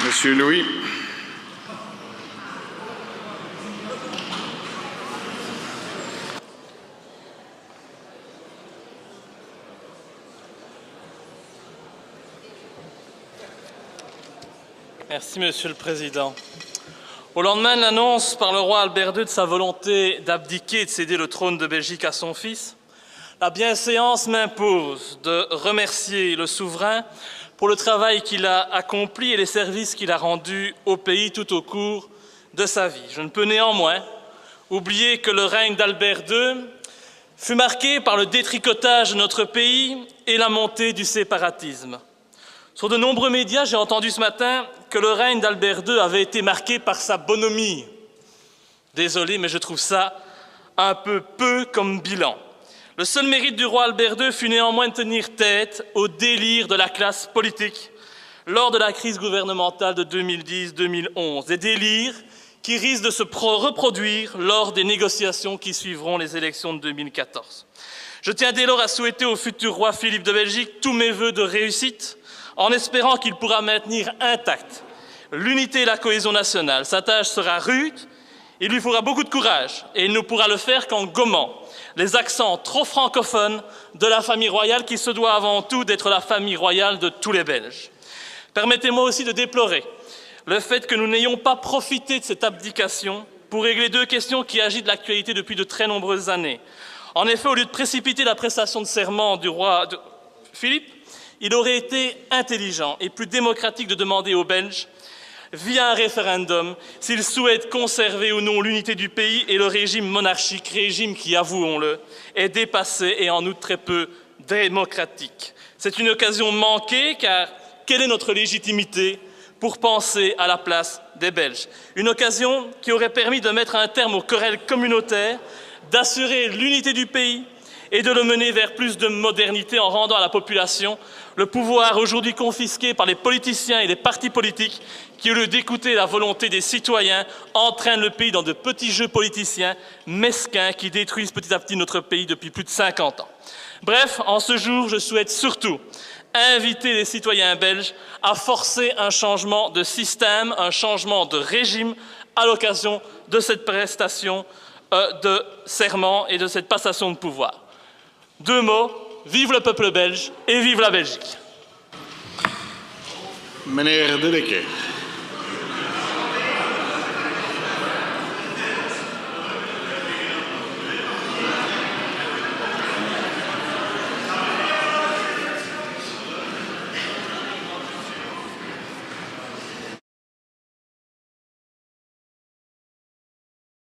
Monsieur Louis. Merci, Monsieur le Président. Au lendemain de l'annonce par le roi Albert II de sa volonté d'abdiquer et de céder le trône de Belgique à son fils, la bienséance m'impose de remercier le souverain pour le travail qu'il a accompli et les services qu'il a rendus au pays tout au cours de sa vie. Je ne peux néanmoins oublier que le règne d'Albert II fut marqué par le détricotage de notre pays et la montée du séparatisme. Sur de nombreux médias, j'ai entendu ce matin que le règne d'Albert II avait été marqué par sa bonhomie. Désolé, mais je trouve ça un peu comme bilan. Le seul mérite du roi Albert II fut néanmoins de tenir tête au délire de la classe politique lors de la crise gouvernementale de 2010-2011. Des délires qui risquent de se reproduire lors des négociations qui suivront les élections de 2014. Je tiens dès lors à souhaiter au futur roi Philippe de Belgique tous mes vœux de réussite, en espérant qu'il pourra maintenir intacte l'unité et la cohésion nationale. Sa tâche sera rude, il lui faudra beaucoup de courage, et il ne pourra le faire qu'en gommant les accents trop francophones de la famille royale qui se doit avant tout d'être la famille royale de tous les Belges. Permettez-moi aussi de déplorer le fait que nous n'ayons pas profité de cette abdication pour régler deux questions qui agitent l'actualité depuis de très nombreuses années. En effet, au lieu de précipiter la prestation de serment du roi Philippe, il aurait été intelligent et plus démocratique de demander aux Belges, via un référendum, s'ils souhaitent conserver ou non l'unité du pays et le régime monarchique, régime qui, avouons-le, est dépassé et en outre très peu démocratique. C'est une occasion manquée, car quelle est notre légitimité pour penser à la place des Belges? Une occasion qui aurait permis de mettre un terme aux querelles communautaires, d'assurer l'unité du pays et de le mener vers plus de modernité en rendant à la population le pouvoir aujourd'hui confisqué par les politiciens et les partis politiques qui, au lieu d'écouter la volonté des citoyens, entraînent le pays dans de petits jeux politiciens mesquins qui détruisent petit à petit notre pays depuis plus de 50 ans. Bref, en ce jour, je souhaite surtout inviter les citoyens belges à forcer un changement de système, un changement de régime à l'occasion de cette prestation de serment et de cette passation de pouvoir. Deux mots, vive le peuple belge et vive la Belgique. Meneer De Decker.